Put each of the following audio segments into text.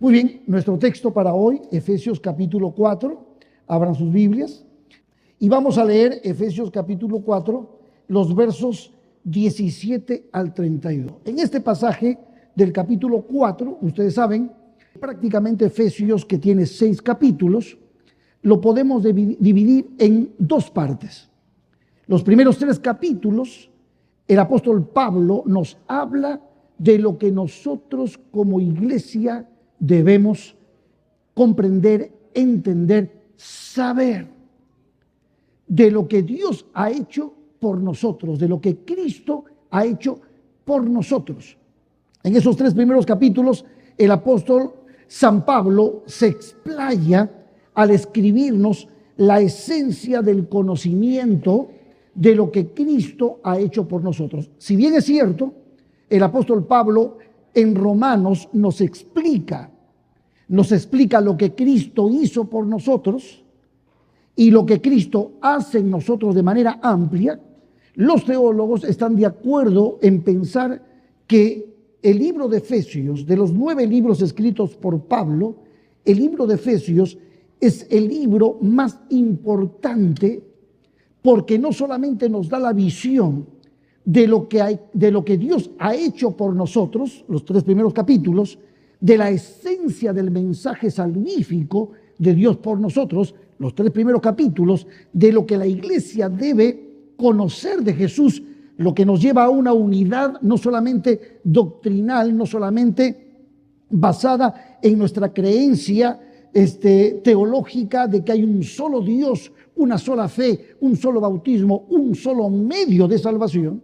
Muy bien, nuestro texto para hoy, Efesios capítulo 4, abran sus Biblias y vamos a leer Efesios capítulo 4, los versos 17 al 32. En este pasaje del capítulo 4, ustedes saben, prácticamente Efesios, que tiene 6 capítulos, lo podemos dividir en 2 partes. Los primeros 3 capítulos, el apóstol Pablo nos habla de lo que nosotros como iglesia debemos comprender, entender, saber de lo que Dios ha hecho por nosotros, de lo que Cristo ha hecho por nosotros. En esos 3 primeros capítulos, el apóstol San Pablo se explaya al escribirnos la esencia del conocimiento de lo que Cristo ha hecho por nosotros. Si bien es cierto, el apóstol Pablo en Romanos nos explica lo que Cristo hizo por nosotros y lo que Cristo hace en nosotros de manera amplia. Los teólogos están de acuerdo en pensar que el libro de Efesios, de los 9 libros escritos por Pablo, el libro de Efesios es el libro más importante porque no solamente nos da la visión de lo que Dios ha hecho por nosotros, los 3 primeros capítulos, de la esencia del mensaje salvífico de Dios por nosotros, los 3 primeros capítulos, de lo que la iglesia debe conocer de Jesús, lo que nos lleva a una unidad no solamente doctrinal, no solamente basada en nuestra creencia teológica de que hay un solo Dios, una sola fe, un solo bautismo, un solo medio de salvación,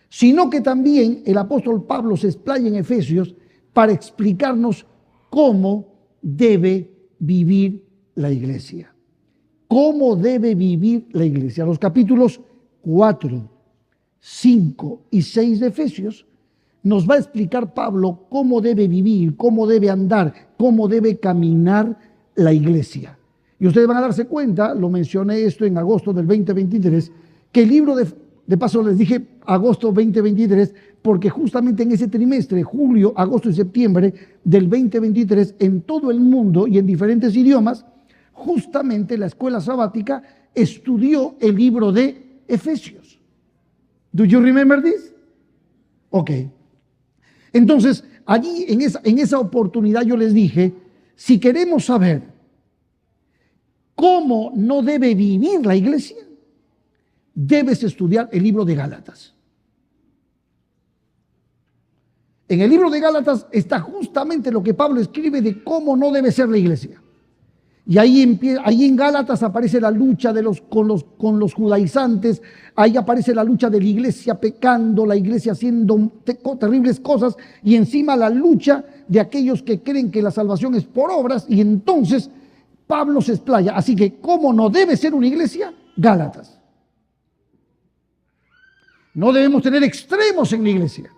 sino que también el apóstol Pablo se explaya en Efesios para explicarnos cómo debe vivir la iglesia. ¿Cómo debe vivir la iglesia? Los capítulos 4, 5 y 6 de Efesios nos va a explicar Pablo cómo debe vivir, cómo debe andar, cómo debe caminar la iglesia. Y ustedes van a darse cuenta, lo mencioné esto en agosto del 2023, que el libro de paso les dije agosto 2023, porque justamente en ese trimestre, julio, agosto y septiembre del 2023, en todo el mundo y en diferentes idiomas, justamente la escuela sabática estudió el libro de Efesios. ¿Do you remember this? Ok. Entonces, allí en esa oportunidad yo les dije, si queremos saber cómo no debe vivir la iglesia, debes estudiar el libro de Gálatas. En el libro de Gálatas está justamente lo que Pablo escribe de cómo no debe ser la iglesia. Y ahí en Gálatas aparece la lucha con los judaizantes, ahí aparece la lucha de la iglesia pecando, la iglesia haciendo terribles cosas, y encima la lucha de aquellos que creen que la salvación es por obras, y entonces Pablo se explaya. Así que, ¿cómo no debe ser una iglesia? Gálatas. No debemos tener extremos en la iglesia.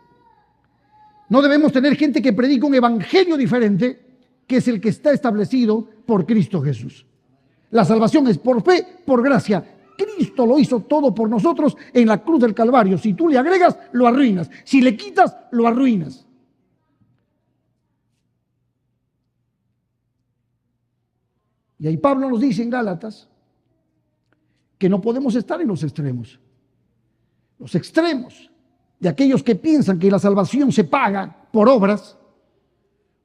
No debemos tener gente que predica un evangelio diferente, que es el que está establecido por Cristo Jesús. La salvación es por fe, por gracia. Cristo lo hizo todo por nosotros en la cruz del Calvario. Si tú le agregas, lo arruinas. Si le quitas, lo arruinas. Y ahí Pablo nos dice en Gálatas que no podemos estar en los extremos. Los extremos de aquellos que piensan que la salvación se paga por obras,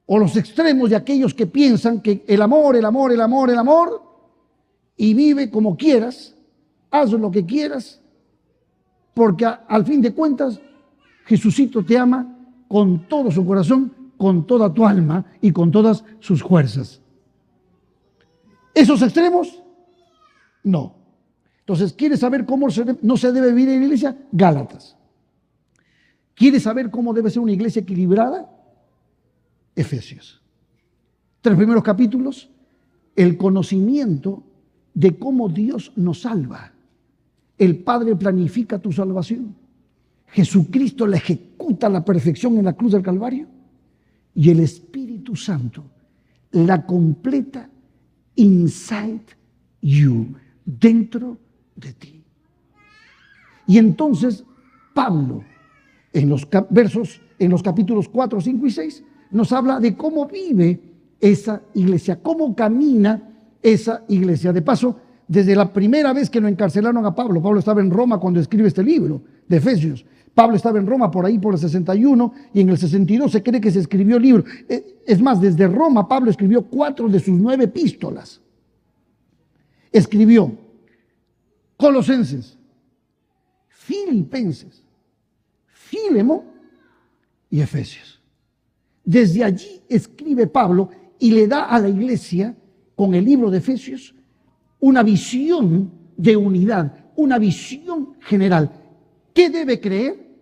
o los extremos de aquellos que piensan que el amor, y vive como quieras, haz lo que quieras, porque al fin de cuentas Jesucito te ama con todo su corazón, con toda tu alma y con todas sus fuerzas. ¿Esos extremos? No. Entonces, ¿quieres saber cómo no se debe vivir en la iglesia? Gálatas. ¿Quieres saber cómo debe ser una iglesia equilibrada? Efesios. 3 primeros capítulos, el conocimiento de cómo Dios nos salva. El Padre planifica tu salvación. Jesucristo la ejecuta a la perfección en la cruz del Calvario. Y el Espíritu Santo la completa inside you, dentro de ti. Y entonces Pablo, en los capítulos 4, 5 y 6, nos habla de cómo vive esa iglesia, cómo camina esa iglesia. De paso, desde la primera vez que lo encarcelaron a Pablo, Pablo estaba en Roma cuando escribe este libro de Efesios. Pablo estaba en Roma por ahí por el 61 y en el 62 se cree que se escribió el libro. Es más, desde Roma Pablo escribió 4 de sus 9 epístolas. Escribió Colosenses, Filipenses, Filemón y Efesios. Desde allí escribe Pablo y le da a la iglesia, con el libro de Efesios, una visión de unidad, una visión general. ¿Qué debe creer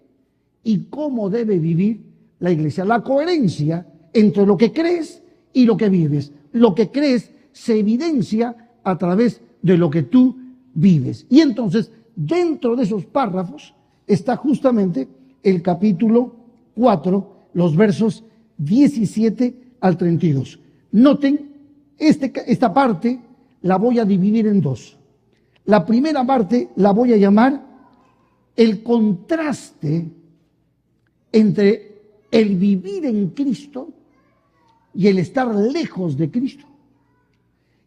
y cómo debe vivir la iglesia? La coherencia entre lo que crees y lo que vives. Lo que crees se evidencia a través de lo que tú vives. Y entonces, dentro de esos párrafos está justamente el capítulo 4, los versos 17 al 32. Noten, esta parte la voy a dividir en dos. La primera parte la voy a llamar el contraste entre el vivir en Cristo y el estar lejos de Cristo.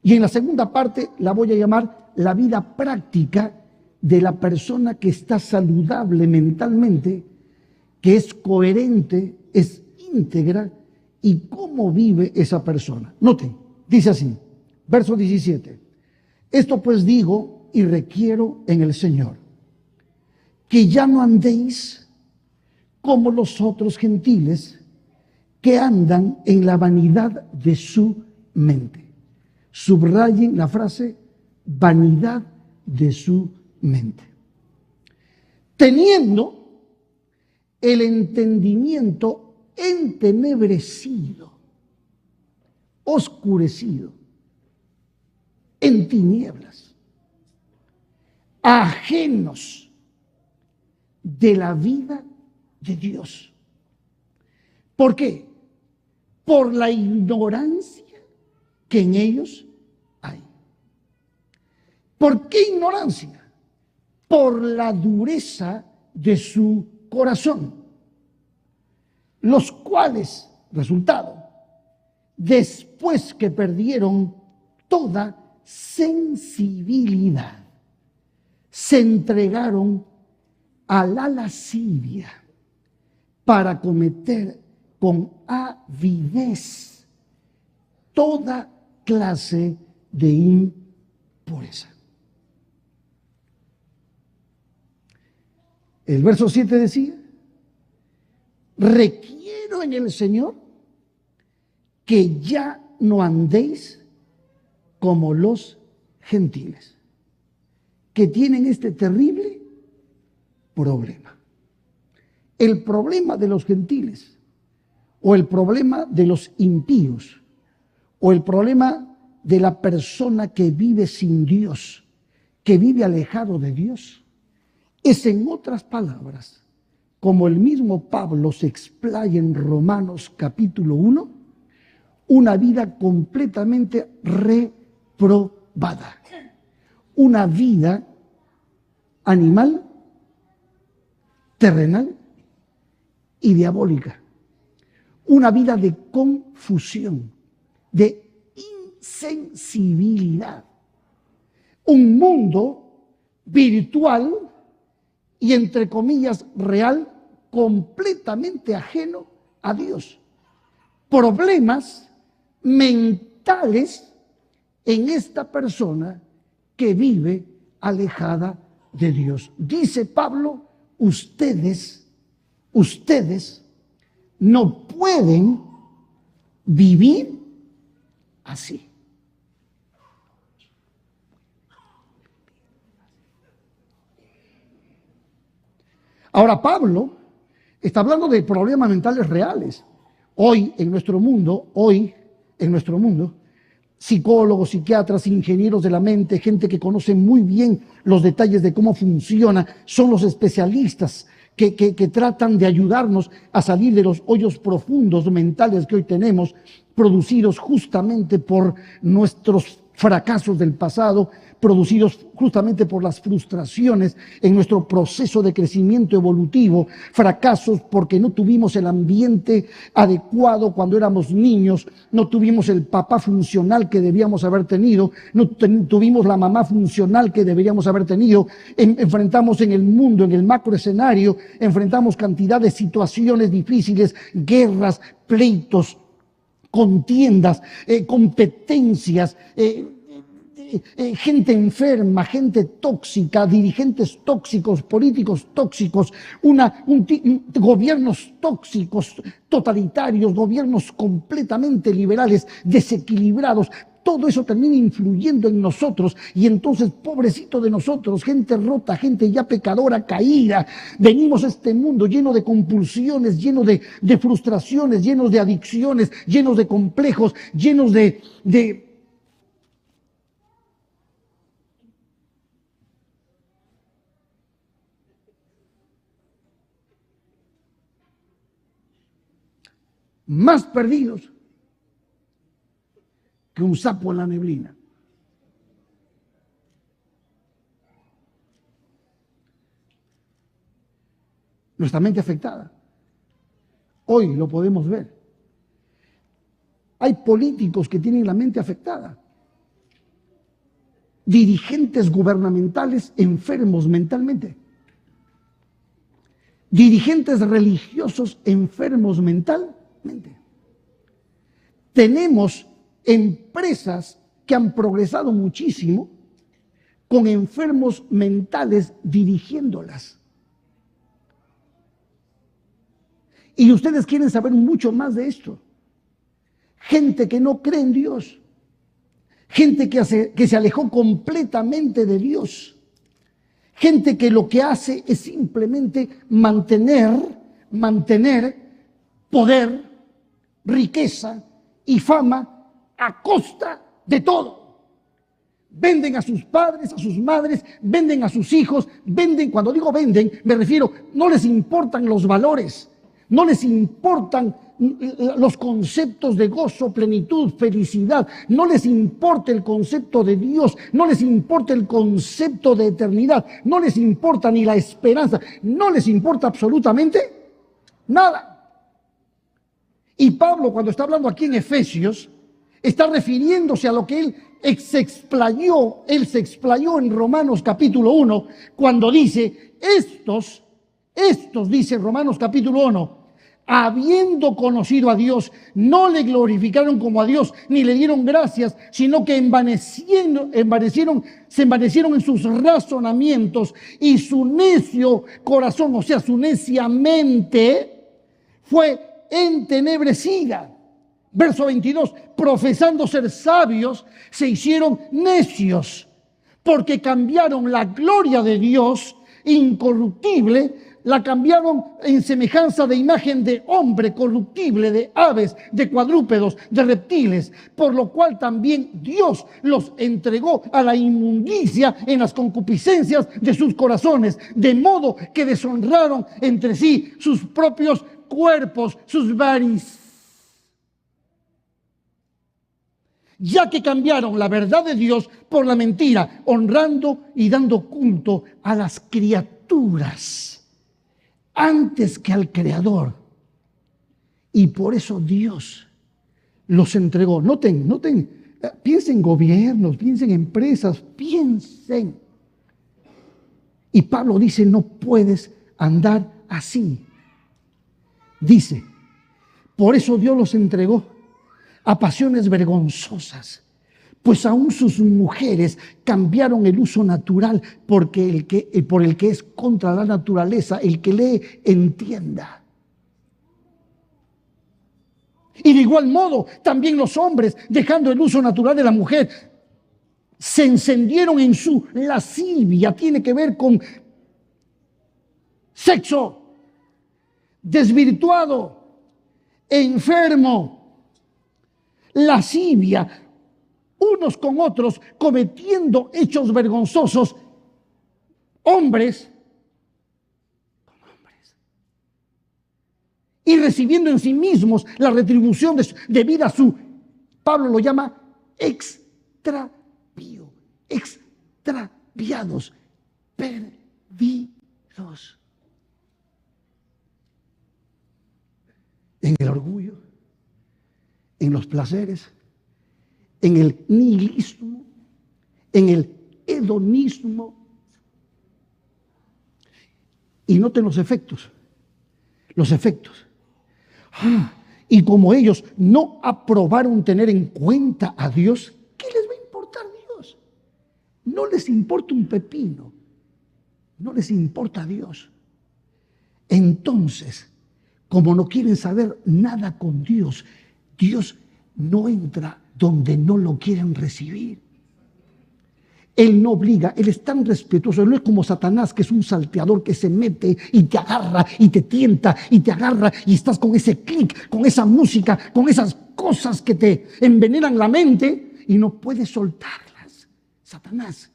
Y en la segunda parte la voy a llamar la vida práctica de la persona que está saludable mentalmente, que es coherente, es íntegra, y cómo vive esa persona. Noten, dice así, verso 17. Esto pues digo y requiero en el Señor, que ya no andéis como los otros gentiles que andan en la vanidad de su mente. Subrayen la frase, vanidad de su mente. Teniendo el entendimiento entenebrecido, oscurecido, en tinieblas, ajenos de la vida de Dios. ¿Por qué? Por la ignorancia que en ellos hay. ¿Por qué ignorancia? Por la dureza de su corazón, los cuales, resultado, después que perdieron toda sensibilidad, se entregaron a la lascivia para cometer con avidez toda clase de impureza. El verso 7 decía, requiero en el Señor que ya no andéis como los gentiles, que tienen este terrible problema. El problema de los gentiles, o el problema de los impíos, o el problema de la persona que vive sin Dios, que vive alejado de Dios, es, en otras palabras, como el mismo Pablo se explaya en Romanos capítulo 1, una vida completamente reprobada. Una vida animal, terrenal y diabólica. Una vida de confusión, de insensibilidad. Un mundo virtual y, entre comillas, real, completamente ajeno a Dios. Problemas mentales en esta persona que vive alejada de Dios. Dice Pablo, ustedes no pueden vivir así. Ahora Pablo está hablando de problemas mentales reales. Hoy en nuestro mundo, psicólogos, psiquiatras, ingenieros de la mente, gente que conoce muy bien los detalles de cómo funciona, son los especialistas que tratan de ayudarnos a salir de los hoyos profundos mentales que hoy tenemos, producidos justamente por nuestros fracasos del pasado producidos justamente por las frustraciones en nuestro proceso de crecimiento evolutivo, fracasos porque no tuvimos el ambiente adecuado cuando éramos niños, no tuvimos el papá funcional que debíamos haber tenido, no tuvimos la mamá funcional que deberíamos haber tenido, enfrentamos en el mundo, en el macroescenario, enfrentamos cantidad de situaciones difíciles, guerras, pleitos, contiendas, competencias, gente enferma, gente tóxica, dirigentes tóxicos, políticos tóxicos, gobiernos tóxicos, totalitarios, gobiernos completamente liberales, desequilibrados. Todo eso termina influyendo en nosotros y entonces, pobrecito de nosotros, gente rota, gente ya pecadora, caída, venimos a este mundo lleno de compulsiones, lleno de frustraciones, llenos de adicciones, llenos de complejos, llenos de más perdidos que un sapo en la neblina. Nuestra mente afectada. Hoy lo podemos ver. Hay políticos que tienen la mente afectada. Dirigentes gubernamentales enfermos mentalmente. Dirigentes religiosos enfermos mentalmente. Tenemos empresas que han progresado muchísimo con enfermos mentales dirigiéndolas. Y ustedes quieren saber mucho más de esto. Gente que no cree en Dios. Gente que se alejó completamente de Dios. Gente que lo que hace es simplemente mantener poder, riqueza y fama a costa de todo. Venden a sus padres, a sus madres, venden a sus hijos, venden, cuando digo venden, me refiero, no les importan los valores, no les importan los conceptos de gozo, plenitud, felicidad, no les importa el concepto de Dios, no les importa el concepto de eternidad, no les importa ni la esperanza, no les importa absolutamente nada. Y Pablo, cuando está hablando aquí en Efesios, está refiriéndose a lo que él se explayó en Romanos capítulo 1, cuando dice, estos, dice Romanos capítulo 1, habiendo conocido a Dios, no le glorificaron como a Dios, ni le dieron gracias, sino que se envanecieron en sus razonamientos, y su necio corazón, o sea, su necia mente, fue entenebrecida. Verso 22, profesando ser sabios, se hicieron necios, porque cambiaron la gloria de Dios incorruptible, la cambiaron en semejanza de imagen de hombre corruptible, de aves, de cuadrúpedos, de reptiles, por lo cual también Dios los entregó a la inmundicia en las concupiscencias de sus corazones, de modo que deshonraron entre sí sus propios cuerpos, sus varis, ya que cambiaron la verdad de Dios por la mentira, honrando y dando culto a las criaturas antes que al Creador. Y por eso Dios los entregó. Noten, piensen en gobiernos, piensen en empresas, piensen. Y Pablo dice, no puedes andar así. Dice, por eso Dios los entregó a pasiones vergonzosas, pues aún sus mujeres cambiaron el uso natural por el que es contra la naturaleza, el que lee entienda. Y de igual modo, también los hombres, dejando el uso natural de la mujer, se encendieron en su lascivia, tiene que ver con sexo desvirtuado, enfermo, lascivia, unos con otros, cometiendo hechos vergonzosos, hombres con hombres, y recibiendo en sí mismos la retribución debida a su, Pablo lo llama, extravío. impío, extraviados, perdidos. En el orgullo, en los placeres, en el nihilismo, en el hedonismo. Y noten los efectos. Los efectos. Y como ellos no aprobaron tener en cuenta a Dios, ¿qué les va a importar Dios? No les importa un pepino. No les importa Dios. Entonces, como no quieren saber nada con Dios, Dios no entra donde no lo quieren recibir. Él no obliga, Él es tan respetuoso. Él no es como Satanás, que es un salteador que se mete y te agarra y te tienta y te agarra y estás con ese clic, con esa música, con esas cosas que te envenenan la mente y no puedes soltarlas. Satanás.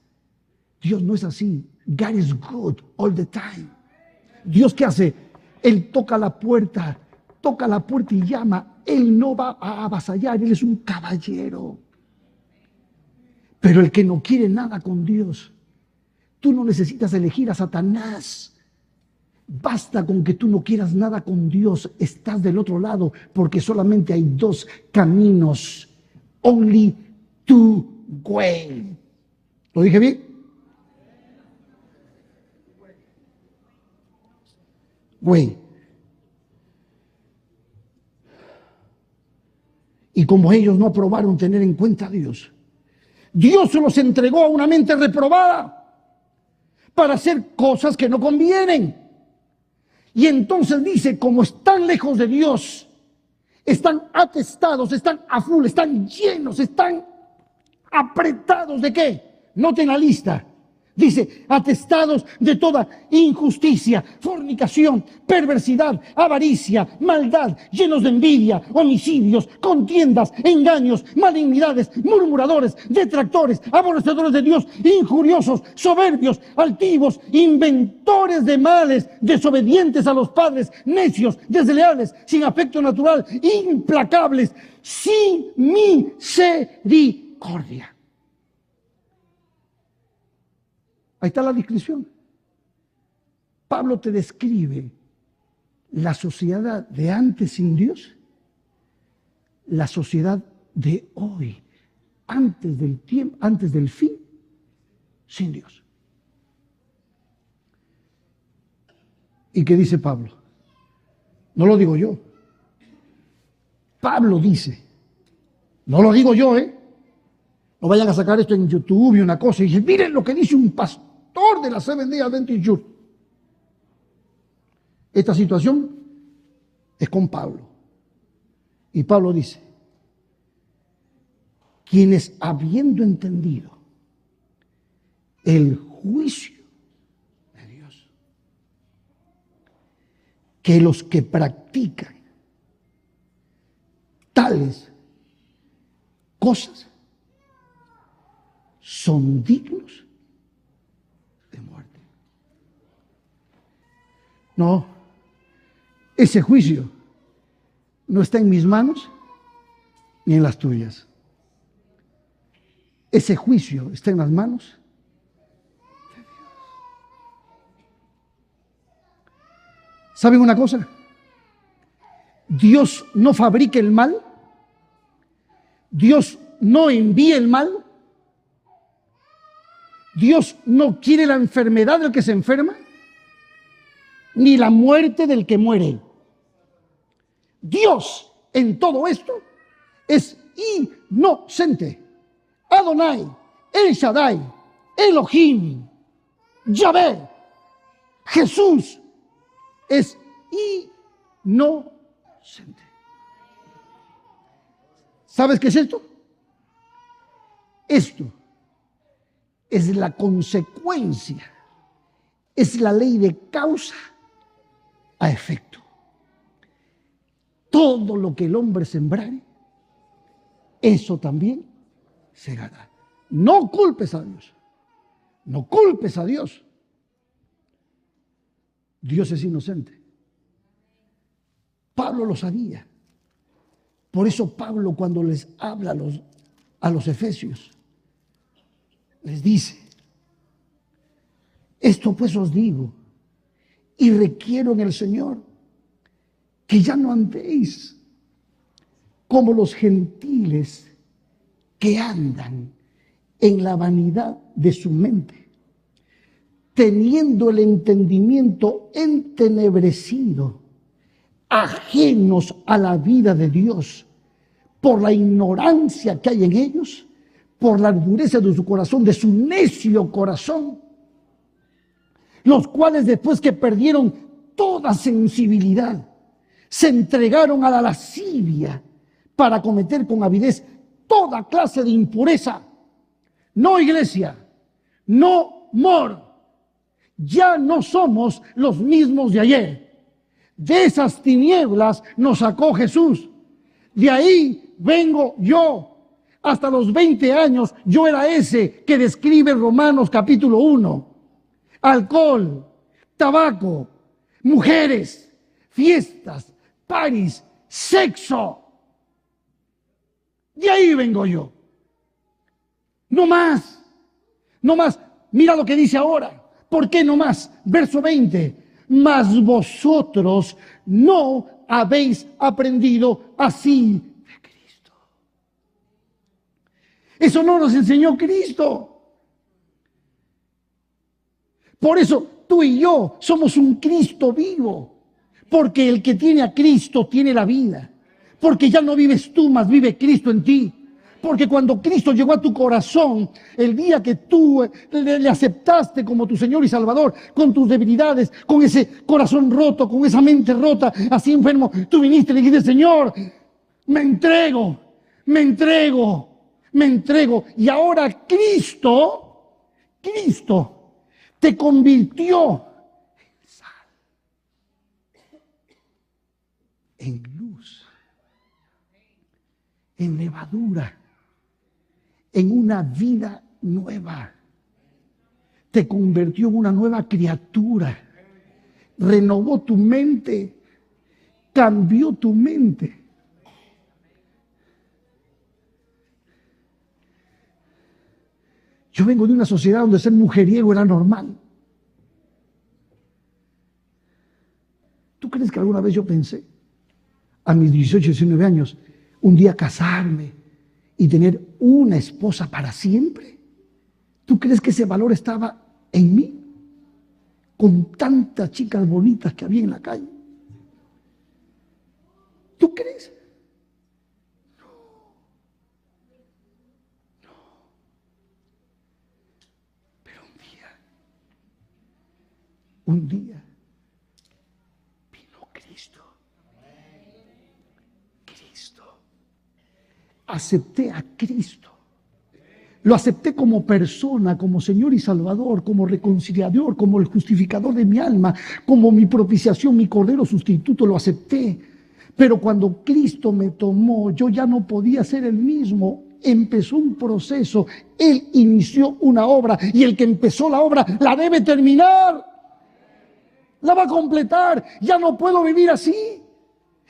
Dios no es así. God is good all the time. Dios, ¿qué hace? Él toca la puerta y llama. Él no va a avasallar, Él es un caballero. Pero el que no quiere nada con Dios, tú no necesitas elegir a Satanás. Basta con que tú no quieras nada con Dios, estás del otro lado, porque solamente hay dos caminos. Only two way. ¿Lo dije bien? Way. Y como ellos no aprobaron tener en cuenta a Dios, Dios se los entregó a una mente reprobada para hacer cosas que no convienen. Y entonces dice, como están lejos de Dios, están atestados, están a full, están llenos, están apretados ¿de qué? Noten la lista. Dice, atestados de toda injusticia, fornicación, perversidad, avaricia, maldad, llenos de envidia, homicidios, contiendas, engaños, malignidades, murmuradores, detractores, aborrecedores de Dios, injuriosos, soberbios, altivos, inventores de males, desobedientes a los padres, necios, desleales, sin afecto natural, implacables, sin misericordia. Ahí está la descripción. Pablo te describe la sociedad de antes sin Dios, la sociedad de hoy, antes del tiempo, antes del fin, sin Dios. ¿Y qué dice Pablo? No lo digo yo. Pablo dice, no lo digo yo, No vayan a sacar esto en YouTube y una cosa y dicen, miren lo que dice un pastor de la Seventh Day Adventist Church. Esta situación es con Pablo. Y Pablo dice, quienes habiendo entendido el juicio de Dios, que los que practican tales cosas son dignos de muerte. No, ese juicio no está en mis manos ni en las tuyas. Ese juicio está en las manos de Dios. ¿Saben una cosa? Dios no fabrica el mal. Dios no envía el mal. Dios no quiere la enfermedad del que se enferma, ni la muerte del que muere. Dios en todo esto es inocente. Adonai, El Shaddai, Elohim, Yahvé, Jesús es inocente. ¿Sabes qué es esto? Esto es la consecuencia, es la ley de causa a efecto. Todo lo que el hombre sembrare, eso también segará. No culpes a Dios, no culpes a Dios. Dios es inocente. Pablo lo sabía. Por eso Pablo, cuando les habla a los efesios, les dice: esto pues os digo y requiero en el Señor, que ya no andéis como los gentiles que andan en la vanidad de su mente, teniendo el entendimiento entenebrecido, ajenos a la vida de Dios, por la ignorancia que hay en ellos, por la dureza de su corazón, de su necio corazón, los cuales después que perdieron toda sensibilidad, se entregaron a la lascivia para cometer con avidez toda clase de impureza. No, iglesia, no more. Ya no somos los mismos de ayer. De esas tinieblas nos sacó Jesús. De ahí vengo yo. Hasta los 20 años yo era ese que describe Romanos capítulo 1. Alcohol, tabaco, mujeres, fiestas, paris, sexo. De ahí vengo yo. No más, no más. Mira lo que dice ahora. ¿Por qué no más? Verso 20. Mas vosotros no habéis aprendido así de Cristo. Eso no nos enseñó Cristo. Por eso tú y yo somos un Cristo vivo. Porque el que tiene a Cristo tiene la vida. Porque ya no vives tú, mas vive Cristo en ti. Porque cuando Cristo llegó a tu corazón, el día que tú le aceptaste como tu Señor y Salvador, con tus debilidades, con ese corazón roto, con esa mente rota, así enfermo, tú viniste y le dijiste: Señor, me entrego, me entrego, me entrego. Y ahora Cristo te convirtió en sal, en luz, en levadura, en una vida nueva. Te convirtió en una nueva criatura. Renovó tu mente. Cambió tu mente. Yo vengo de una sociedad donde ser mujeriego era normal. ¿Tú crees que alguna vez yo pensé, a mis 18, 19 años, un día casarme y tener una esposa para siempre? ¿Tú crees que ese valor estaba en mí? Con tantas chicas bonitas que había en la calle. ¿Tú crees? No. Pero un día, vino Cristo. Acepté a Cristo. Lo acepté como persona, como Señor y Salvador, como reconciliador, como el justificador de mi alma, como mi propiciación, mi cordero sustituto. Lo acepté. Pero cuando Cristo me tomó, yo ya no podía ser el mismo. Empezó un proceso. Él inició una obra y el que empezó la obra la debe terminar. La va a completar. Ya no puedo vivir así.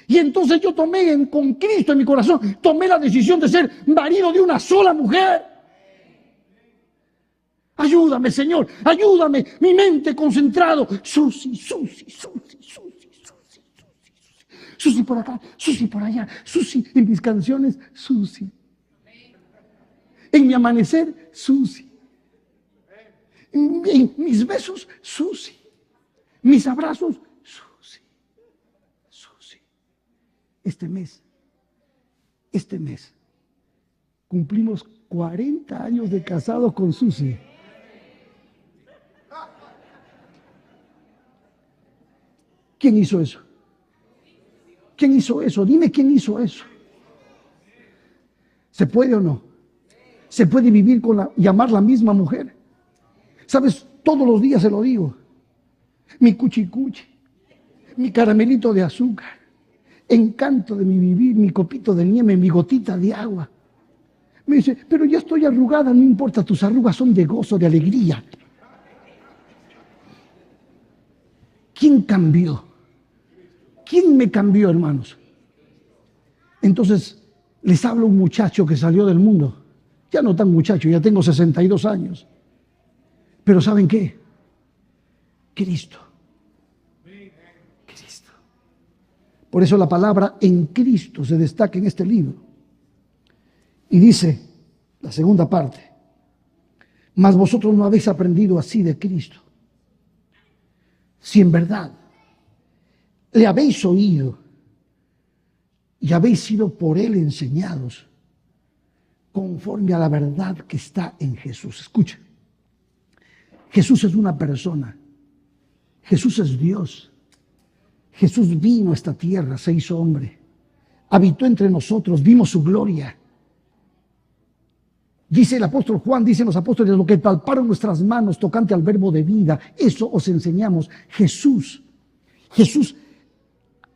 Y entonces yo tomé con Cristo en mi corazón, tomé la decisión de ser marido de una sola mujer. Ayúdame, Señor, ayúdame, mi mente concentrado. Susi, Susi, Susi, Susi, Susi, Susi, Susi por acá, Susi por allá, Susi en mis canciones, Susi. En mi amanecer, Susi. En mis besos, Susi. Mis abrazos, Susi. Susi. Este mes, cumplimos 40 años de casados con Susi. ¿Quién hizo eso? ¿Quién hizo eso? Dime quién hizo eso. ¿Se puede o no? ¿Se puede vivir y amar la misma mujer? ¿Sabes? Todos los días se lo digo. Mi cuchicuchi, mi caramelito de azúcar, encanto de mi vivir, mi copito de nieve, mi gotita de agua. Me dice: pero ya estoy arrugada, no importa, tus arrugas son de gozo, de alegría. ¿Quién cambió? ¿Quién me cambió, hermanos? Entonces les habla un muchacho que salió del mundo Ya no tan muchacho, ya tengo 62 años. Pero ¿saben qué? Cristo. Cristo. Por eso la palabra en Cristo se destaca en este libro. Y dice la segunda parte: mas vosotros no habéis aprendido así de Cristo. Si en verdad le habéis oído y habéis sido por él enseñados conforme a la verdad que está en Jesús. Escucha, Jesús es una persona, Jesús es Dios, Jesús vino a esta tierra, se hizo hombre, habitó entre nosotros, vimos su gloria. Dice el apóstol Juan, dicen los apóstoles: lo que palparon nuestras manos tocante al verbo de vida, eso os enseñamos. Jesús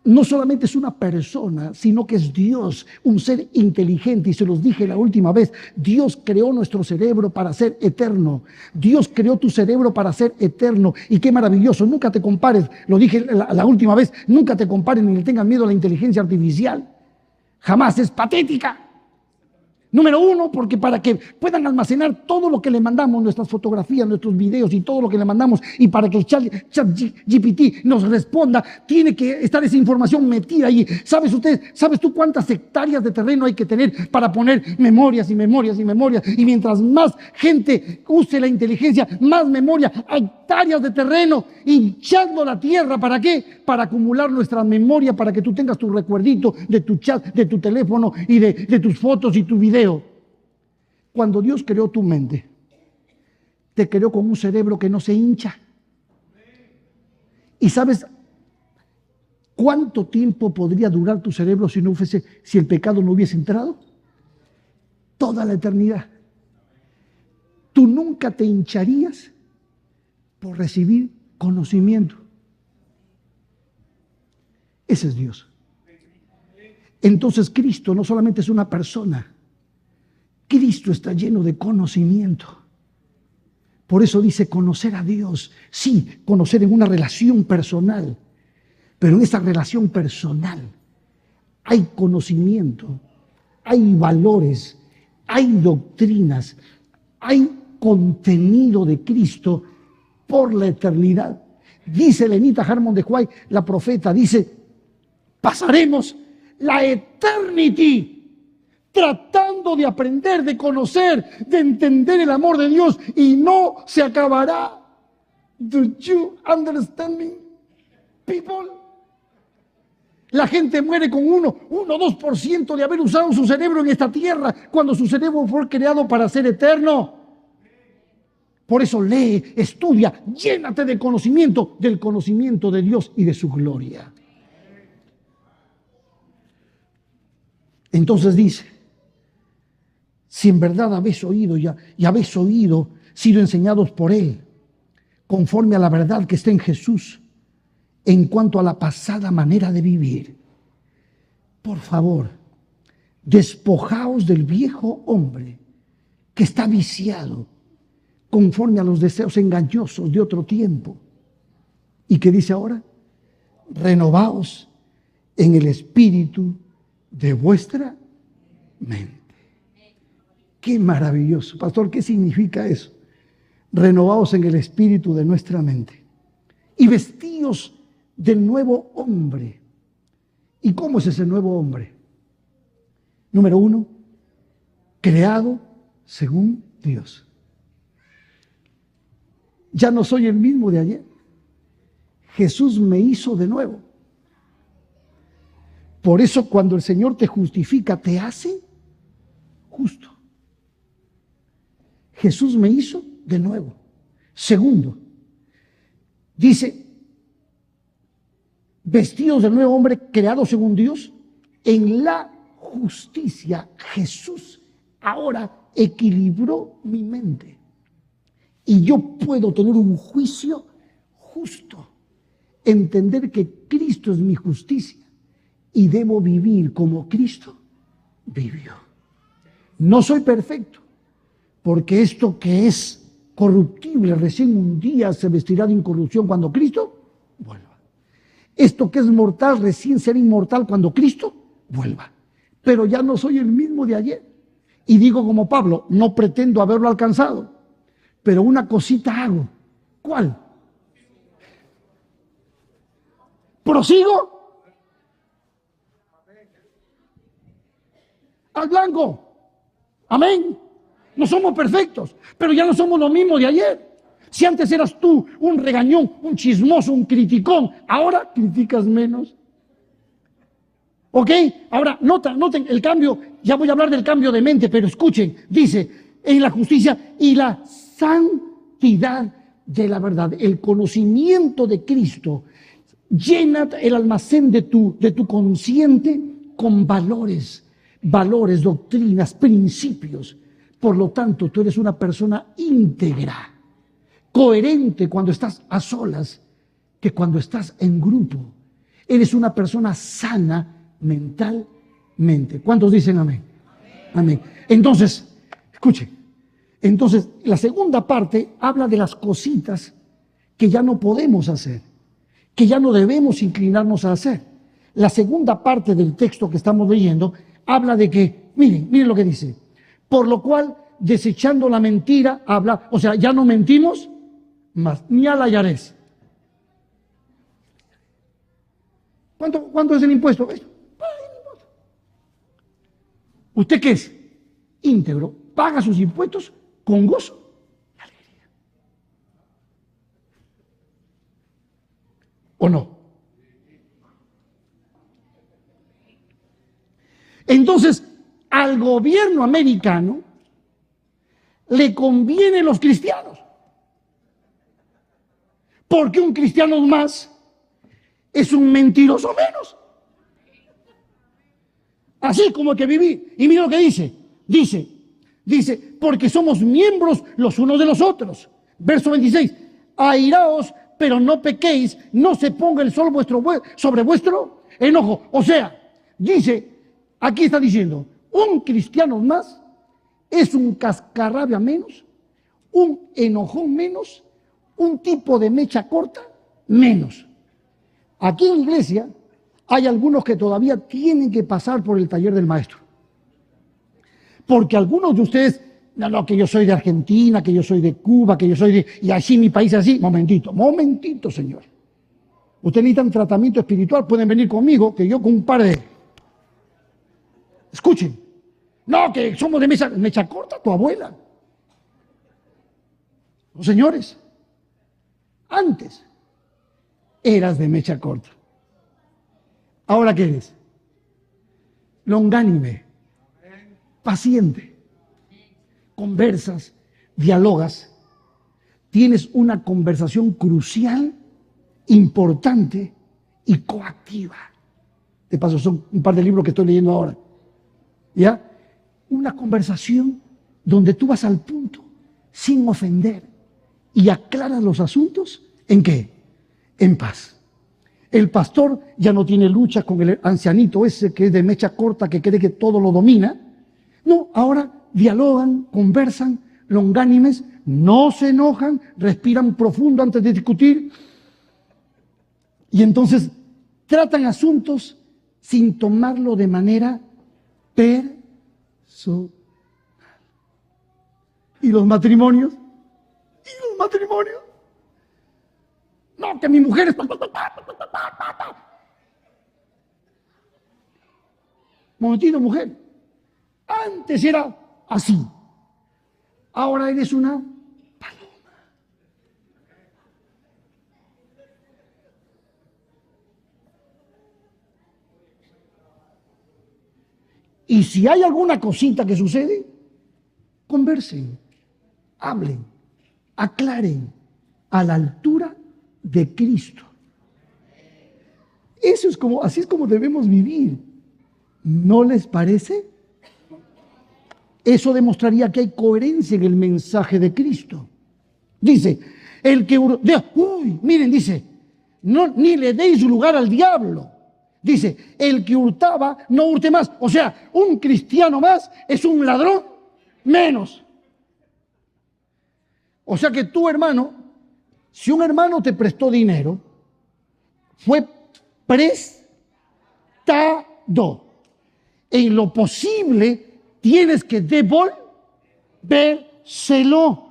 no solamente es una persona, sino que es Dios, un ser inteligente. Y se los dije la última vez, Dios creó nuestro cerebro para ser eterno. Dios creó tu cerebro para ser eterno. Y qué maravilloso, nunca te compares, lo dije la última vez, nunca te compares ni le tengan miedo a la inteligencia artificial. Jamás, es patética. Número uno, porque para que puedan almacenar todo lo que le mandamos, nuestras fotografías, nuestros videos y todo lo que le mandamos, y para que el chat GPT nos responda, tiene que estar esa información metida ahí. ¿Sabes tú cuántas hectáreas de terreno hay que tener para poner memorias y memorias y memorias? Y mientras más gente use la inteligencia, más memoria, hectáreas de terreno, hinchando la tierra. ¿Para qué? Para acumular nuestra memoria, para que tú tengas tu recuerdito de tu chat, de tu teléfono y de tus fotos y tu video. Cuando Dios creó tu mente, te creó con un cerebro que no se hincha. ¿Y sabes cuánto tiempo podría durar tu cerebro si el pecado no hubiese entrado? Toda la eternidad. Tú nunca te hincharías por recibir conocimiento. Ese es Dios. Entonces Cristo no solamente es una persona, Cristo está lleno de conocimiento. Por eso dice conocer a Dios. Sí, conocer en una relación personal. Pero en esa relación personal hay conocimiento, hay valores, hay doctrinas, hay contenido de Cristo por la eternidad. Dice Lenita Harmon de White, la profeta, dice: pasaremos la eternity tratando de aprender, de conocer, de entender el amor de Dios, y no se acabará. Do you understand me, people? La gente muere con 2% de haber usado su cerebro en esta tierra, cuando su cerebro fue creado para ser eterno. Por eso lee, estudia, llénate de conocimiento, del conocimiento de Dios y de su gloria. Entonces dice: si en verdad habéis oído y habéis oído, sido enseñados por Él, conforme a la verdad que está en Jesús, en cuanto a la pasada manera de vivir, por favor, despojaos del viejo hombre que está viciado conforme a los deseos engañosos de otro tiempo. ¿Y qué dice ahora? Renovaos en el espíritu de vuestra mente. Qué maravilloso. Pastor, ¿qué significa eso? Renovaos en el espíritu de nuestra mente y vestíos del nuevo hombre. ¿Y cómo es ese nuevo hombre? Número uno, creado según Dios. Ya no soy el mismo de ayer. Jesús me hizo de nuevo. Por eso cuando el Señor te justifica, te hace justo. Jesús me hizo de nuevo. Segundo, dice: vestidos del nuevo hombre creado según Dios en la justicia. Jesús ahora equilibró mi mente y yo puedo tener un juicio justo, entender que Cristo es mi justicia y debo vivir como Cristo vivió. No soy perfecto, porque esto que es corruptible recién un día se vestirá de incorrupción cuando Cristo vuelva. Esto que es mortal recién será inmortal cuando Cristo vuelva. Pero ya no soy el mismo de ayer. Y digo como Pablo, no pretendo haberlo alcanzado, pero una cosita hago. ¿Cuál? Prosigo al blanco. Amén. No somos perfectos, pero ya no somos lo mismo de ayer. Si antes eras tú un regañón, un chismoso, un criticón, ahora criticas menos. ¿Ok? Ahora, noten el cambio, ya voy a hablar del cambio de mente, pero escuchen, dice, en la justicia y la santidad de la verdad, el conocimiento de Cristo, llena el almacén de tu consciente con valores, doctrinas, principios. Por lo tanto, tú eres una persona íntegra, coherente cuando estás a solas, que cuando estás en grupo. Eres una persona sana mentalmente. ¿Cuántos dicen amén? Amén. Entonces, escuchen. Entonces, la segunda parte habla de las cositas que ya no podemos hacer, que ya no debemos inclinarnos a hacer. La segunda parte del texto que estamos leyendo habla de que, miren lo que dice. Por lo cual, desechando la mentira, habla, o sea, ya no mentimos más, ni hallaréis. ¿Cuánto es el impuesto? ¿Usted qué es? Íntegro. Paga sus impuestos con gozo y alegría. ¿O no? Entonces, al gobierno americano le conviene los cristianos. Porque un cristiano más es un mentiroso menos. Así como que viví. Y mira lo que dice. Dice, porque somos miembros los unos de los otros. Verso 26. Airaos, pero no pequéis, no se ponga el sol sobre vuestro enojo. O sea, dice, aquí está diciendo, un cristiano más es un cascarrabia menos, un enojón menos, un tipo de mecha corta menos. Aquí en la iglesia hay algunos que todavía tienen que pasar por el taller del maestro. Porque algunos de ustedes, no, que yo soy de Argentina, que yo soy de Cuba, que yo soy de... Y así mi país así. Momentito, señor. Ustedes necesitan tratamiento espiritual, pueden venir conmigo, que yo con un par de... Escuchen. No, que somos de mecha corta, tu abuela. Los señores, antes eras de mecha corta. ¿Ahora qué eres? Longánime, paciente, conversas, dialogas, tienes una conversación crucial, importante y coactiva. De paso, son un par de libros que estoy leyendo ahora. ¿Ya? Una conversación donde tú vas al punto, sin ofender, y aclaras los asuntos, ¿en qué? En paz. El pastor ya no tiene lucha con el ancianito ese que es de mecha corta, que cree que todo lo domina. No, ahora dialogan, conversan, longánimes, no se enojan, respiran profundo antes de discutir. Y entonces tratan asuntos sin tomarlo de manera personal. ¿Y los matrimonios? No, que mi mujer es... Momentito, mujer. Antes era así. Ahora eres una paloma. Y si hay alguna cosita que sucede, conversen, hablen, aclaren a la altura de Cristo. Así es como debemos vivir. ¿No les parece? Eso demostraría que hay coherencia en el mensaje de Cristo. Dice, miren, dice, no, ni le deis lugar al diablo. Dice, el que hurtaba, no hurte más. O sea, un cristiano más es un ladrón menos. O sea que tú, hermano, si un hermano te prestó dinero, fue prestado. En lo posible, tienes que devolvérselo.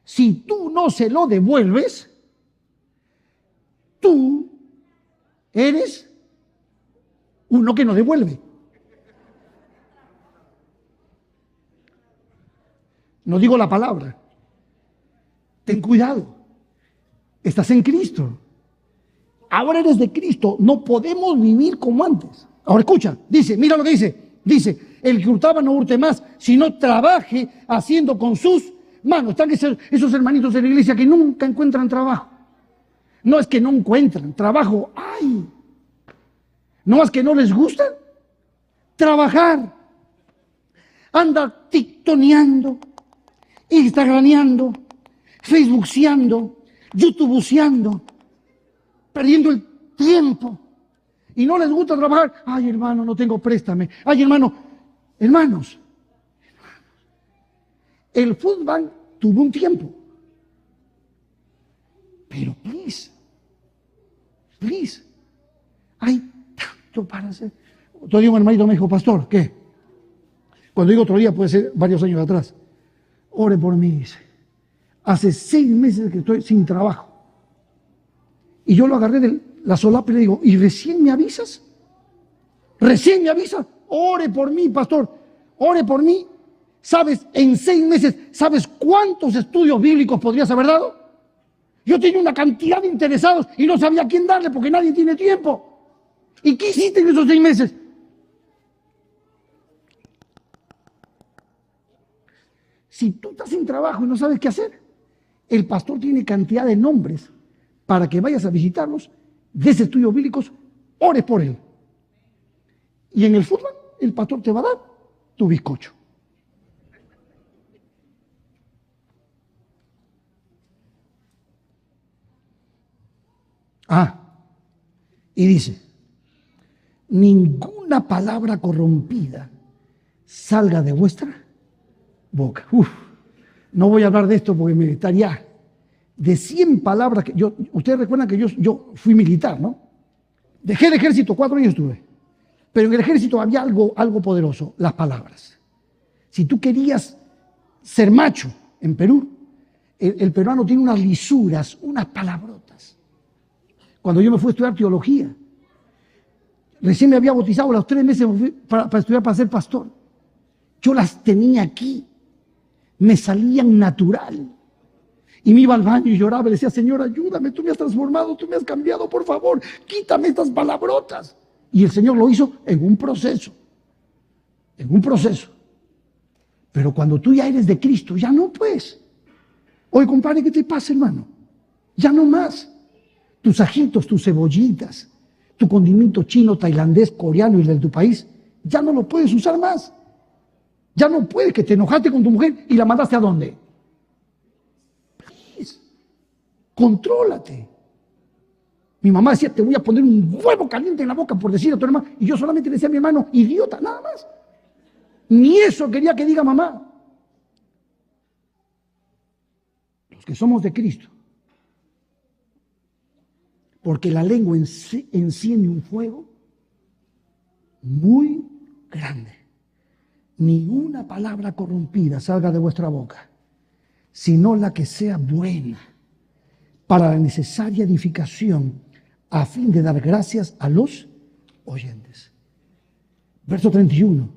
Si tú no se lo devuelves, tú eres uno que no devuelve. No digo la palabra. Ten cuidado. Estás en Cristo. Ahora eres de Cristo. No podemos vivir como antes. Ahora escucha. Dice, mira lo que dice. Dice, el que hurtaba no hurte más, sino trabaje haciendo con sus manos. Están esos hermanitos de la iglesia que nunca encuentran trabajo. No es que no encuentran trabajo. ¡Ay! No es que no les gusta trabajar. Anda tiktoneando, instagrameando, facebookeando, youtubeando, perdiendo el tiempo. Y no les gusta trabajar. Ay, hermano, no tengo préstame. Ay, hermanos. El fútbol tuvo un tiempo. Pero, please, hay tanto para hacer. Otro día un hermanito me dijo, pastor, ¿qué? Cuando digo otro día puede ser varios años atrás. Ore por mí, dice. Hace 6 meses que estoy sin trabajo. Y yo lo agarré de la solapa y le digo, ¿y recién me avisas? ¿Recién me avisas? Ore por mí, pastor. Ore por mí. ¿Sabes? En 6 meses, ¿sabes cuántos estudios bíblicos podrías haber dado? Yo tenía una cantidad de interesados y no sabía a quién darle porque nadie tiene tiempo. ¿Y qué hiciste en esos 6 meses? Si tú estás sin trabajo y no sabes qué hacer, el pastor tiene cantidad de nombres para que vayas a visitarlos, des estudios bíblicos, ores por él. Y en el fútbol, el pastor te va a dar tu bizcocho. Y dice, ninguna palabra corrompida salga de vuestra boca. No voy a hablar de esto porque me estaría de 100 palabras que ustedes recuerdan que yo fui militar, ¿no? Dejé el ejército, 4 años estuve. Pero en el ejército había algo poderoso, las palabras. Si tú querías ser macho en Perú, el peruano tiene unas lisuras, unas palabrotas. Cuando yo me fui a estudiar teología, recién me había bautizado, a los 3 meses me fui para estudiar para ser pastor. Yo las tenía aquí, me salían natural. Y me iba al baño y lloraba y le decía, Señor, ayúdame, tú me has transformado, tú me has cambiado, por favor, quítame estas palabrotas. Y el Señor lo hizo en un proceso. Pero cuando tú ya eres de Cristo, ya no puedes. Oye, compadre, ¿qué te pasa, hermano? Ya no más. Tus ajitos, tus cebollitas, tu condimento chino, tailandés, coreano y el de tu país, ya no lo puedes usar más. Ya no puedes, que te enojaste con tu mujer y la mandaste ¿a dónde? Please, contrólate. Mi mamá decía, te voy a poner un huevo caliente en la boca por decir a tu hermano. Y yo solamente le decía a mi hermano, idiota, nada más. Ni eso quería que diga mamá. Los que somos de Cristo. Porque la lengua enciende un fuego muy grande. Ni una palabra corrompida salga de vuestra boca, sino la que sea buena para la necesaria edificación, a fin de dar gracias a los oyentes. Verso 31.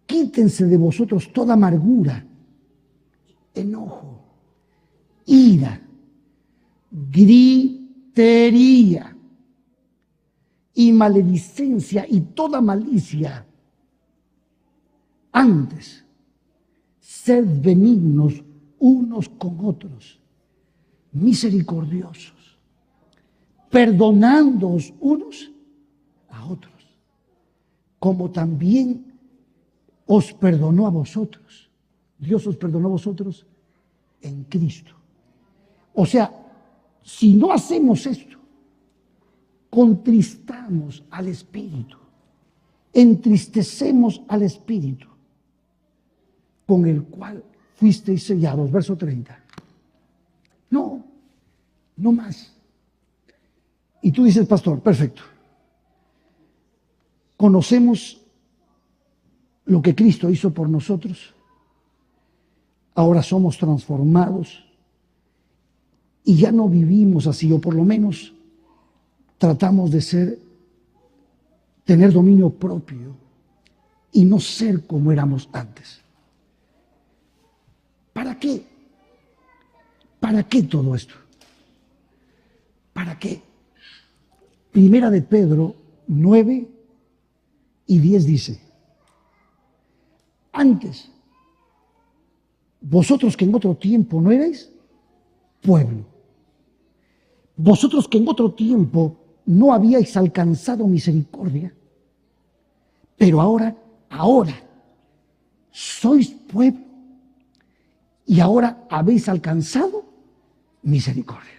Quítense de vosotros toda amargura, enojo, ira, gritería y maledicencia y toda malicia. Antes, sed benignos unos con otros, misericordiosos, perdonándoos unos a otros, como también os perdonó a vosotros. Dios os perdonó a vosotros en Cristo. O sea, si no hacemos esto, contristamos al Espíritu, entristecemos al Espíritu, con el cual fuisteis sellados. Verso 30. No más. Y tú dices, pastor, perfecto. Conocemos lo que Cristo hizo por nosotros, ahora somos transformados y ya no vivimos así, o por lo menos tratamos de tener dominio propio y no ser como éramos antes. ¿Para qué? ¿Para qué todo esto? ¿Para qué? Primera de Pedro 9 y 10 dice: antes, vosotros que en otro tiempo no erais pueblo, vosotros que en otro tiempo no habíais alcanzado misericordia, pero ahora sois pueblo y ahora habéis alcanzado misericordia.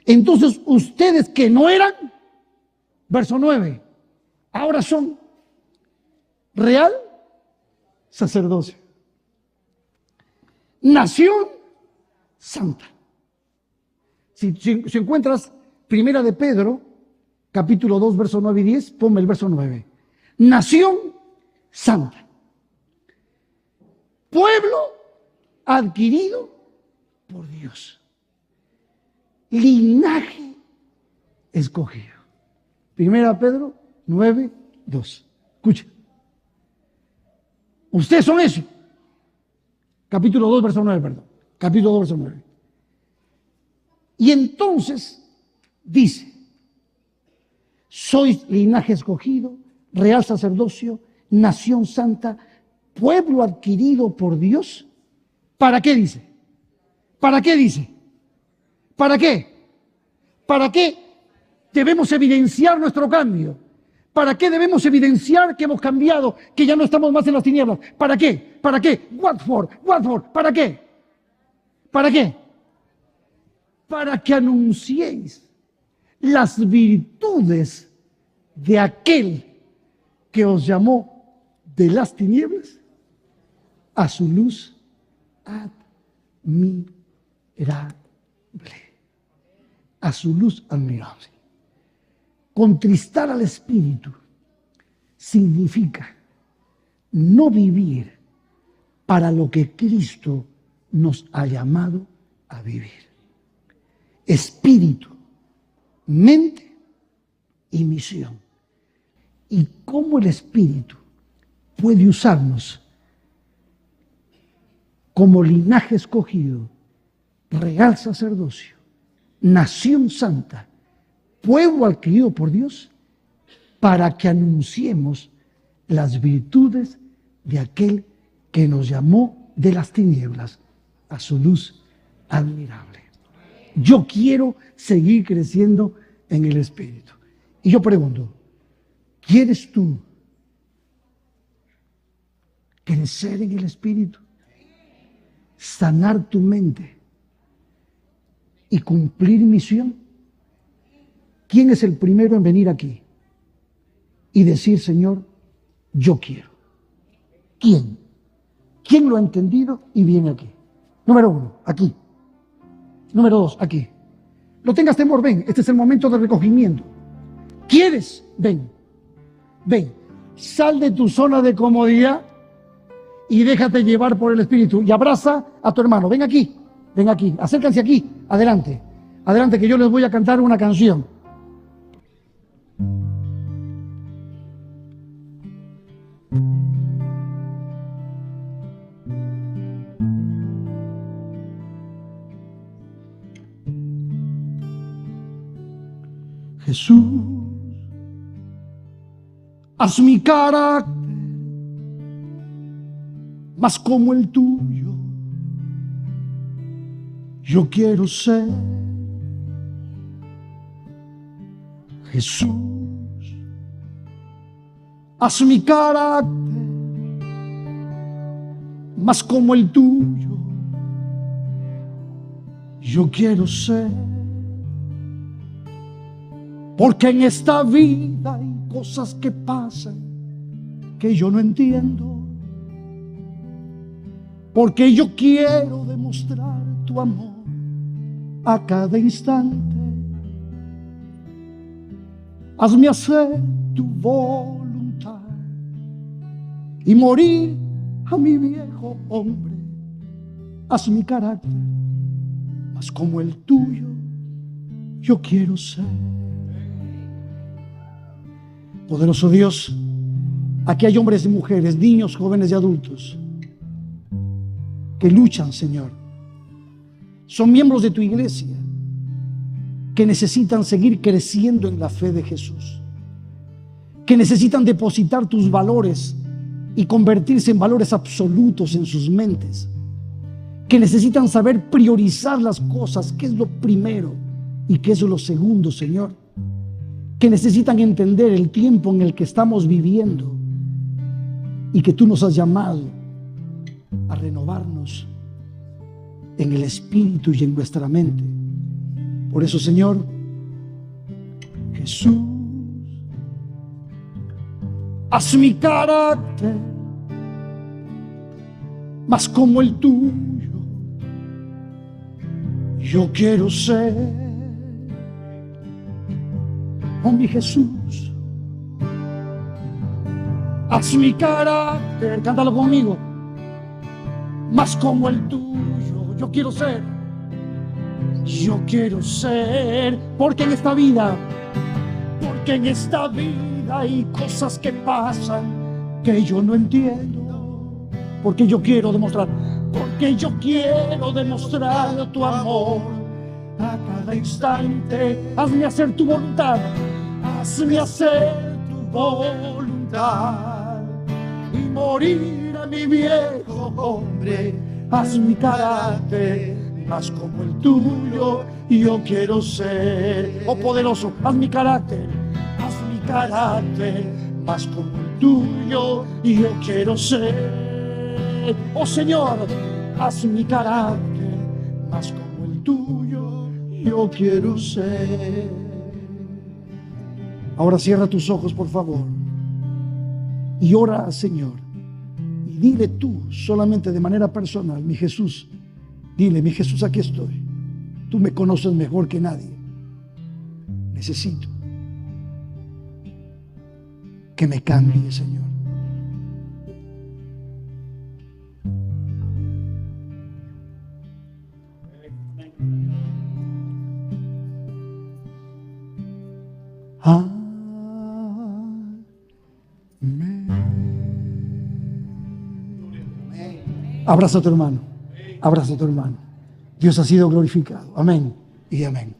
Entonces ustedes que no eran, verso 9, ahora son real sacerdocio, nación santa. Si encuentras Primera de Pedro, capítulo 2, verso 9 y 10, ponme el verso 9. Nación santa, pueblo adquirido por Dios, linaje escogido. Primera de Pedro 9, 2. Escucha. Ustedes son eso. Capítulo 2, verso 9, perdón. Capítulo 2, verso 9. Y entonces dice: sois linaje escogido, real sacerdocio, nación santa, pueblo adquirido por Dios. ¿Para qué dice? ¿Para qué dice? ¿Para qué? ¿Para qué debemos evidenciar nuestro cambio? ¿Para qué debemos evidenciar que hemos cambiado, que ya no estamos más en las tinieblas? ¿Para qué? ¿Para qué? What for? ¿Para qué? ¿Para qué? Para que anunciéis las virtudes de aquel que os llamó de las tinieblas a su luz admirable. A su luz admirable. Contristar al Espíritu significa no vivir para lo que Cristo nos ha llamado a vivir. Espíritu, mente y misión. Y cómo el Espíritu puede usarnos como linaje escogido, real sacerdocio, nación santa, pueblo adquirido por Dios, para que anunciemos las virtudes de aquel que nos llamó de las tinieblas a su luz admirable. Yo quiero seguir creciendo en el Espíritu. Y yo pregunto, ¿quieres tú crecer en el Espíritu? Sanar tu mente y cumplir misión. ¿Quién es el primero en venir aquí y decir: Señor, yo quiero? ¿Quién? ¿Quién lo ha entendido y viene aquí? Número 1, aquí. Número 2, aquí. No tengas temor, ven. Este es el momento de recogimiento. ¿Quieres? Ven. Ven. Sal de tu zona de comodidad y déjate llevar por el Espíritu. Y abraza a tu hermano. Ven aquí. Ven aquí. Acércanse aquí. Adelante. Adelante, que yo les voy a cantar una canción. Jesús, haz mi carácter más como el tuyo. Yo quiero ser. Jesús, haz mi carácter más como el tuyo. Yo quiero ser. Porque en esta vida hay cosas que pasan que yo no entiendo. Porque yo quiero demostrar tu amor a cada instante. Hazme hacer tu voluntad y morir a mi viejo hombre. Haz mi carácter más como el tuyo, yo quiero ser. Poderoso Dios, aquí hay hombres y mujeres, niños, jóvenes y adultos que luchan, Señor. Son miembros de tu iglesia que necesitan seguir creciendo en la fe de Jesús, que necesitan depositar tus valores y convertirse en valores absolutos en sus mentes, que necesitan saber priorizar las cosas, qué es lo primero y qué es lo segundo, Señor, que necesitan entender el tiempo en el que estamos viviendo y que tú nos has llamado a renovarnos en el espíritu y en nuestra mente. Por eso, Señor, Jesús, haz mi carácter más como el tuyo, yo quiero ser. Oh mi Jesús, haz mi carácter, cántalo conmigo, más como el tuyo, yo quiero ser. Yo quiero ser, porque en esta vida hay cosas que pasan que yo no entiendo, porque yo quiero demostrar tu amor a cada instante. Hazme hacer tu voluntad, hazme hacer tu voluntad y morir a mi viejo hombre. Haz mi carácter más como el tuyo, yo quiero ser. Oh poderoso, haz mi carácter más como el tuyo, yo quiero ser. Oh Señor, haz mi carácter más como el tuyo, yo quiero ser. Ahora cierra tus ojos, por favor, y ora al Señor. Y dile tú, solamente de manera personal, mi Jesús, dile, mi Jesús, aquí estoy. Tú me conoces mejor que nadie. Necesito que me cambie, Señor. Abraza a tu hermano. Abraza a tu hermano. Dios ha sido glorificado. Amén y amén.